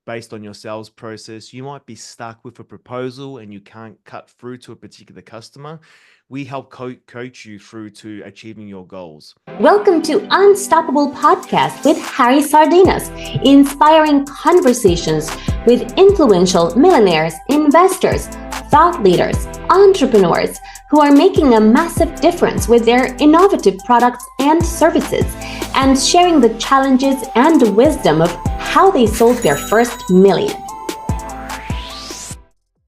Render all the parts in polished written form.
based on your sales process. You might be stuck with a proposal and you can't cut through to a particular customer. We help coach you through to achieving your goals. Welcome to Unstoppable Podcast with Harry Sardinas, inspiring conversations with influential millionaires, investors, thought leaders, entrepreneurs who are making a massive difference with their innovative products and services, and sharing the challenges and the wisdom of how they sold their first million.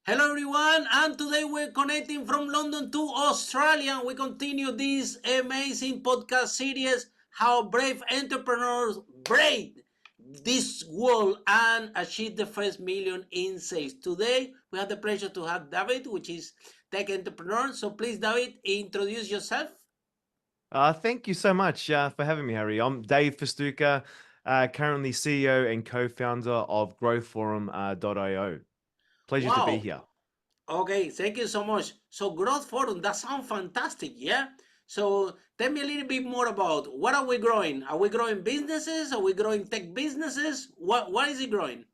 Hello everyone, and today we're connecting from London to Australia. We continue this amazing podcast series, how brave entrepreneurs brave this world and achieve the first million in sales. Today we have the pleasure to have David, which is tech entrepreneur. So please, David, introduce yourself. Thank you so much for having me, Harry. I'm Dave Fastuca, currently CEO and co-founder of GrowthForum.io. Pleasure to be Wow. here. Okay, thank you so much. So GrowthForum, that sounds fantastic, yeah? So tell me a little bit more about what are we growing? Are we growing businesses? Are we growing tech businesses? What is it growing?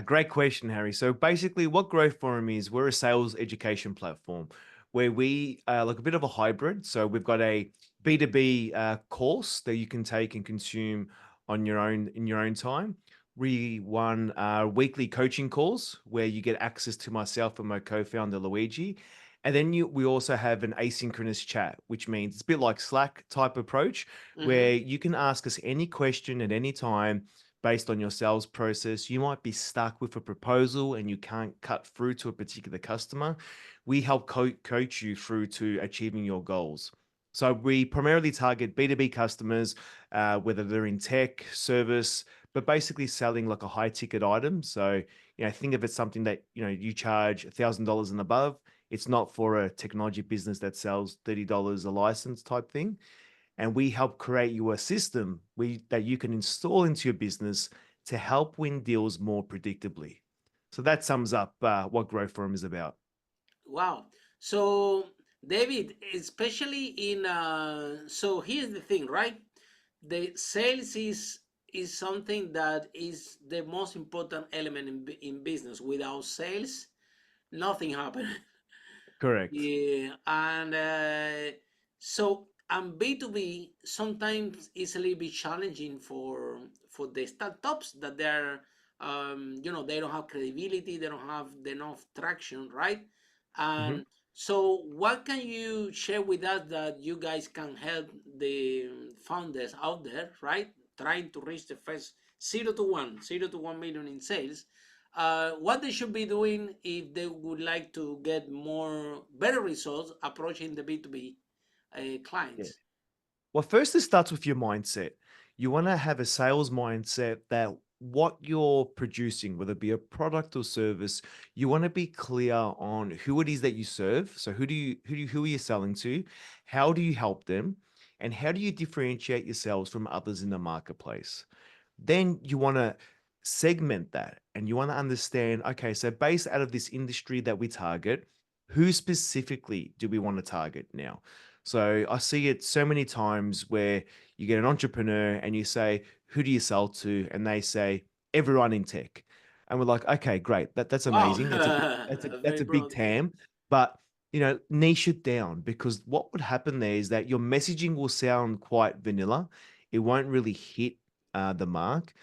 Great question, Harry. So basically, what Growth Forum is, we're a sales education platform where we like a bit of a hybrid. So we've got a B2B course that you can take and consume on your own in your own time. We run weekly coaching calls where you get access to myself and my co-founder Luigi. And then we also have an asynchronous chat, which means it's a bit like Slack type approach Mm-hmm. where you can ask us any question at any time based on your sales process. You might be stuck with a proposal and you can't cut through to a particular customer. We help coach you through to achieving your goals. So we primarily target B2B customers, whether they're in tech, service, but basically selling like a high ticket item. So, think of it something that, you charge $1,000 and above. It's not for a technology business that sells $30 a license type thing. And we help create you a system that you can install into your business to help win deals more predictably. So that sums up what Growth Forum is about. Wow. So David, especially in so here's the thing, right? The sales is something that is the most important element in business. Without sales, nothing happens. Correct. Yeah, and so and B2B sometimes is a little bit challenging for the startups that they're they don't have credibility, they don't have enough traction, right? Mhm. And so what can you share with us that you guys can help the founders out there, right? Trying to reach the first 0 to 1 million in sales, what they should be doing if they would like to get more better results approaching the B2B Yeah. clients. Well, first, it starts with your mindset. You want to have a sales mindset that what you're producing, whether it be a product or service, you want to be clear on who it is that you serve. So who are you selling to? How do you help them? And how do you differentiate yourselves from others in the marketplace? Then you want to segment that and you want to understand, okay, so based out of this industry that we target, who specifically do we want to target now? So I see it so many times where you get an entrepreneur and you say, who do you sell to? And they say, everyone in tech. And we're like, okay, great. That's Wow, amazing. That's very a big broad. TAM. But niche it down, because what would happen there is that your messaging will sound quite vanilla. It won't really hit the mark.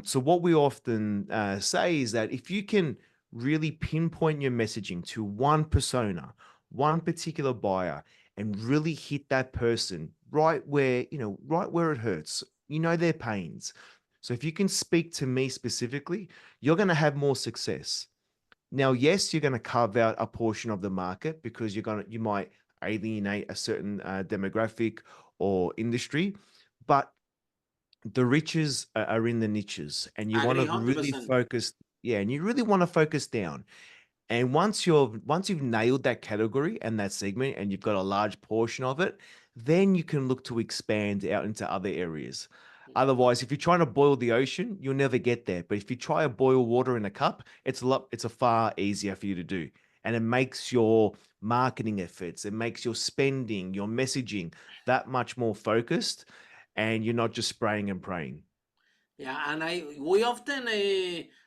So what we often say is that if you can really pinpoint your messaging to one persona, one particular buyer, and really hit that person right where it hurts, their pains. So if you can speak to me specifically, you're going to have more success. Now, yes, you're going to carve out a portion of the market because you might alienate a certain demographic or industry, but the riches are in the niches, and you I want agree to really 100%. focus. Yeah, and you really want to focus down. And once you've nailed that category and that segment, and you've got a large portion of it, then you can look to expand out into other areas. Otherwise, if you're trying to boil the ocean, you'll never get there. But if you try to boil water in a cup, it's a far easier for you to do. And it makes your marketing efforts, it makes your spending, your messaging that much more focused, and you're not just spraying and praying. Yeah, and I we often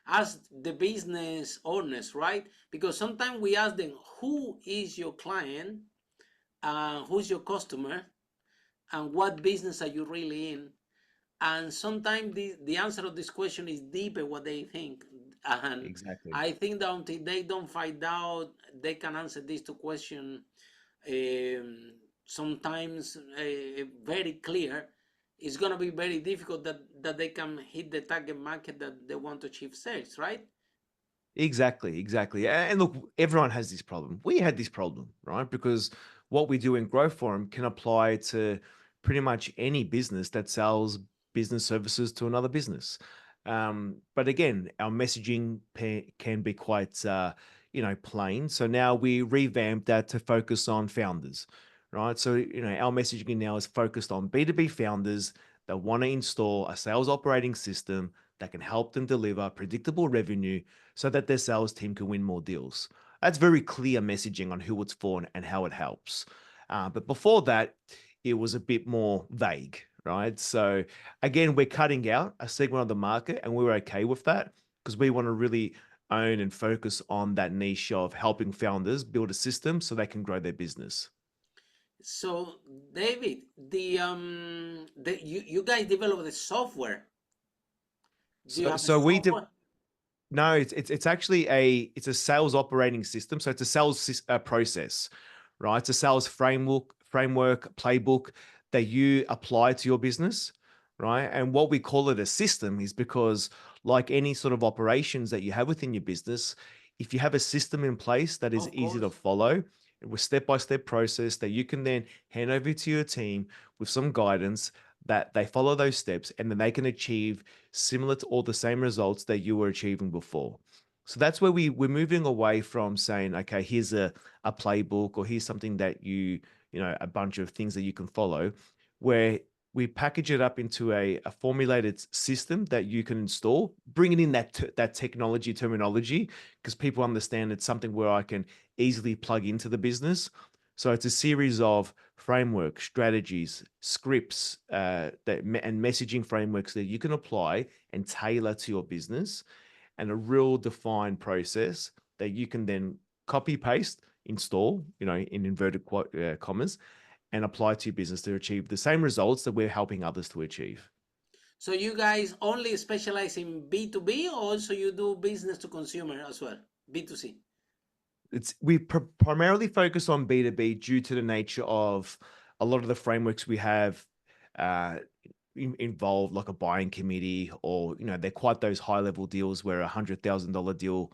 ask the business owners, right? Because sometimes we ask them, who is your client? Who's your customer? And what business are you really in? And sometimes the answer of this question is deeper what they think. And Exactly. I think that until they don't find out, they can answer these two questions um, sometimes very clear, it's going to be very difficult that they can hit the target market that they want to achieve sales, right? Exactly. And look, everyone has this problem. We had this problem, right? Because what we do in GrowthForum can apply to pretty much any business that sells business services to another business. But again, our messaging can be quite, plain. So now we revamped that to focus on founders, right? So, our messaging now is focused on B2B founders that want to install a sales operating system that can help them deliver predictable revenue so that their sales team can win more deals. That's very clear messaging on who it's for and how it helps. But before that, it was a bit more vague, right? So again, we're cutting out a segment of the market and we're okay with that because we want to really own and focus on that niche of helping founders build a system so they can grow their business. So, David, you guys develop the software. Do you So, have a so we do. software? No, it's actually it's a sales operating system. So it's a sales process, right? It's a sales framework playbook that you apply to your business, right? And what we call it a system is because, like any sort of operations that you have within your business, if you have a system in place that is Of easy to course. follow, with step-by-step process that you can then hand over to your team with some guidance that they follow those steps and then they can achieve similar to all the same results that you were achieving before. So that's where we're moving away from saying, okay, here's a playbook or here's something that a bunch of things that you can follow, where we package it up into a formulated system that you can install, bringing in that technology terminology because people understand it's something where I can easily plug into the business. So it's a series of frameworks, strategies, scripts, and messaging frameworks that you can apply and tailor to your business, and a real defined process that you can then copy paste, install, in inverted commas, and apply to your business to achieve the same results that we're helping others to achieve. So you guys only specialize in B2B, or also you do business to consumer as well, B2C? We primarily focus on B2B due to the nature of a lot of the frameworks we have uh, involve like a buying committee, or they're quite those high level deals where $100,000 deal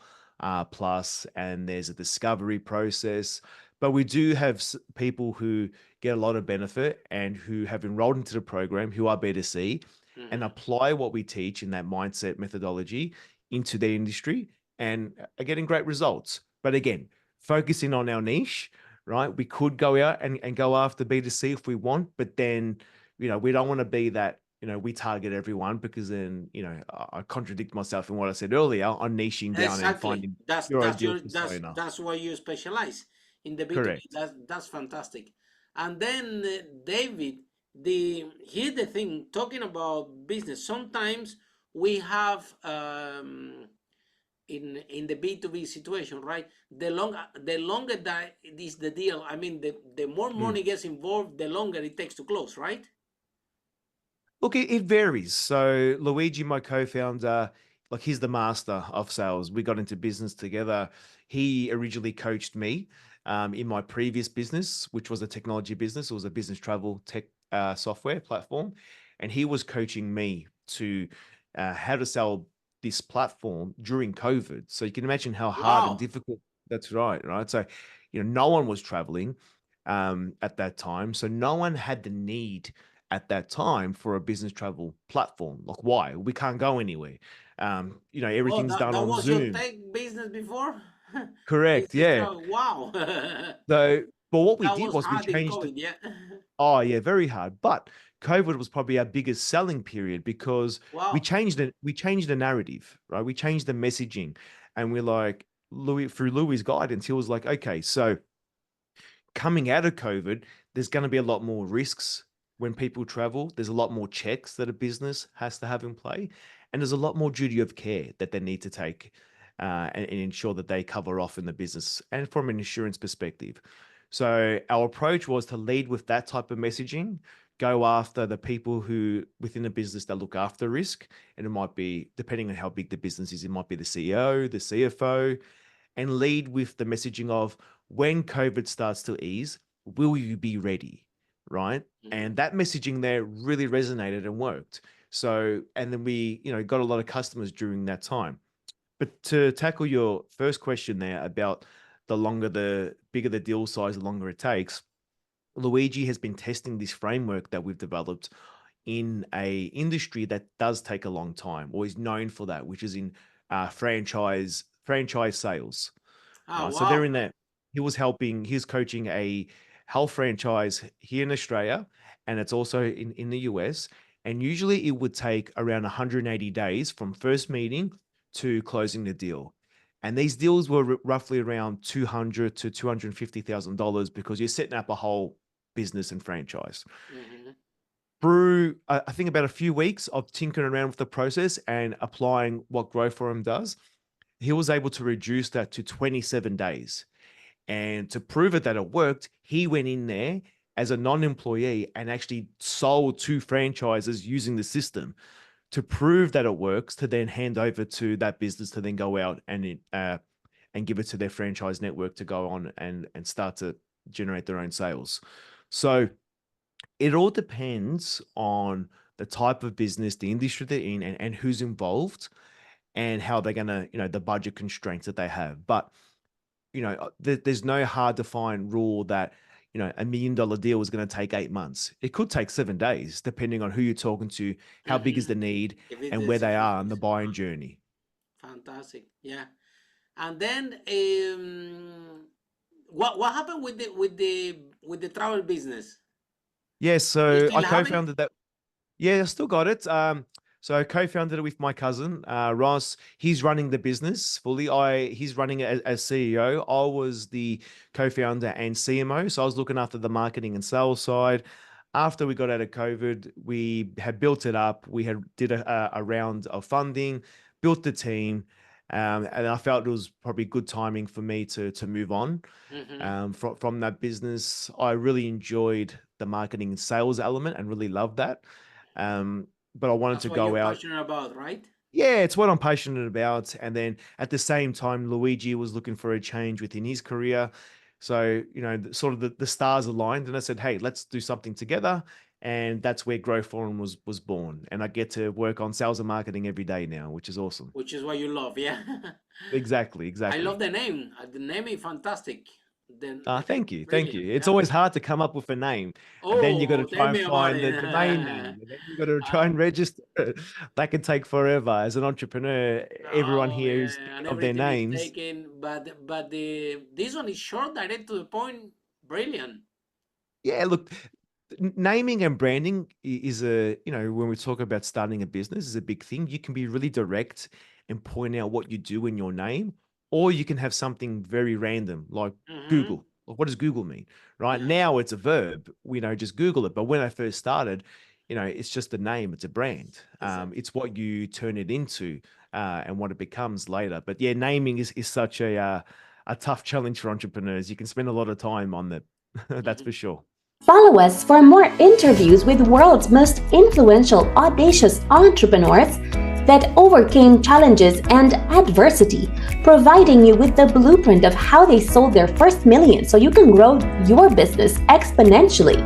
plus, and there's a discovery process. But we do have people who get a lot of benefit and who have enrolled into the program who are B2C and Mm-hmm. apply what we teach in that mindset methodology into their industry and are getting great results. But again, focusing on our niche, right? We could go out and go after B2C if we want, but then, we don't want to be that, we target everyone because then, I contradict myself in what I said earlier on niching down and Exactly. finding That's your that's ideal your persona. that's why you specialize in the B2B. Correct. That's fantastic. And then David, the here's the thing. Talking about business, sometimes we have in the B2B situation, right? The longer that is the deal. I mean, the more Mm. money gets involved, the longer it takes to close, right? Look, it varies. So Luigi, my co-founder, like he's the master of sales. We got into business together. He originally coached me in my previous business, which was a technology business. It was a business travel tech software platform, and he was coaching me to how to sell this platform during COVID. So you can imagine how hard and Wow. difficult that's right. So, no one was traveling at that time, so no one had the need at that time for a business travel platform. Like, why? We can't go anywhere. Oh, Everything's done that on was your Zoom. tech business before? Correct. Business Yeah. travel. Wow. That So, but what we did was was we hard in changed. COVID, yeah. Oh, yeah, very hard. But COVID was probably our biggest selling period because we Wow. changed it. We changed the narrative, right? We changed the messaging, and we're like Louis through Louis' guidance. He was like, okay, so coming out of COVID, there's going to be a lot more risks when people travel. There's a lot more checks that a business has to have in play. and there's a lot more duty of care that they need to take and ensure that they cover off in the business and from an insurance perspective. So our approach was to lead with that type of messaging, go after the people who within a business that look after risk. And it might be, depending on how big the business is, it might be the CEO, the CFO, and lead with the messaging of when COVID starts to ease, will you be ready? Right. And that messaging there really resonated and worked. So, and then we, got a lot of customers during that time. But to tackle your first question there about the bigger the deal size, the longer it takes, Luigi has been testing this framework that we've developed in a industry that does take a long time, or is known for that, which is in franchise sales. Oh, Right. So they're wow. in that. He's coaching a health franchise here in Australia, and it's also in the US. And usually it would take around 180 days from first meeting to closing the deal. And these deals were roughly around $200 to $250,000 because you're setting up a whole business and franchise. Through, I think, about a few weeks of tinkering around with the process and applying what GrowthForum does, he was able to reduce that to 27 days. And to prove it that it worked, he went in there as a non-employee and actually sold 2 franchises using the system to prove that it works, to then hand over to that business to then go out and give it to their franchise network to go on and start to generate their own sales. So it all depends on the type of business, the industry they're in, and who's involved, and how they're going to, the budget constraints that they have. But, there's no hard defined rule that, $1 million deal is going to take 8 months. It could take 7 days, depending on who you're talking to, how big is the need, If it and where is they are on the buying journey. fantastic, yeah. And then, what happened with the travel business? Yeah, You so I still have it? co-founded that. Yeah, I still got it. So I co-founded it with my cousin, Ross. He's running the business fully. He's running it as CEO. I was the co-founder and CMO. So I was looking after the marketing and sales side. After we got out of COVID, we had built it up. We had did a round of funding, built the team, and I felt it was probably good timing for me to move on from that business. I really enjoyed the marketing and sales element and really loved that. But I wanted That's to what you're go out. passionate about, right? Yeah, it's what I'm passionate about. And then at the same time, Luigi was looking for a change within his career. So, sort of the stars aligned, and I said, hey, let's do something together. And that's where GrowthForum was born. And I get to work on sales and marketing every day now, which is awesome. Which is what you love, yeah. Exactly, I love exactly. the name. The name is fantastic. The name Thank is you. Thank brilliant. you. It's Yeah. always hard to come up with a name. And then you got to Oh, tell try and me about find the it. domain name. And then you got to try and register it. That can take forever. As an entrepreneur, everyone Oh here yeah, is thinking and of their everything is names. taken, but this one is short, direct to the point, brilliant. Yeah, look, naming and branding is when we talk about starting a business is a big thing. You can be really direct and point out what you do in your name, or you can have something very random like Google. Like, what does Google mean? Right Yeah, now, it's a verb. Just Google it. But when I first started, it's just a name. It's a brand. exactly. It's what you turn it into and what it becomes later. But yeah, naming is such a tough challenge for entrepreneurs. You can spend a lot of time on that. That's for sure. Follow us for more interviews with world's most influential, audacious entrepreneurs that overcame challenges and adversity, providing you with the blueprint of how they sold their first million so you can grow your business exponentially.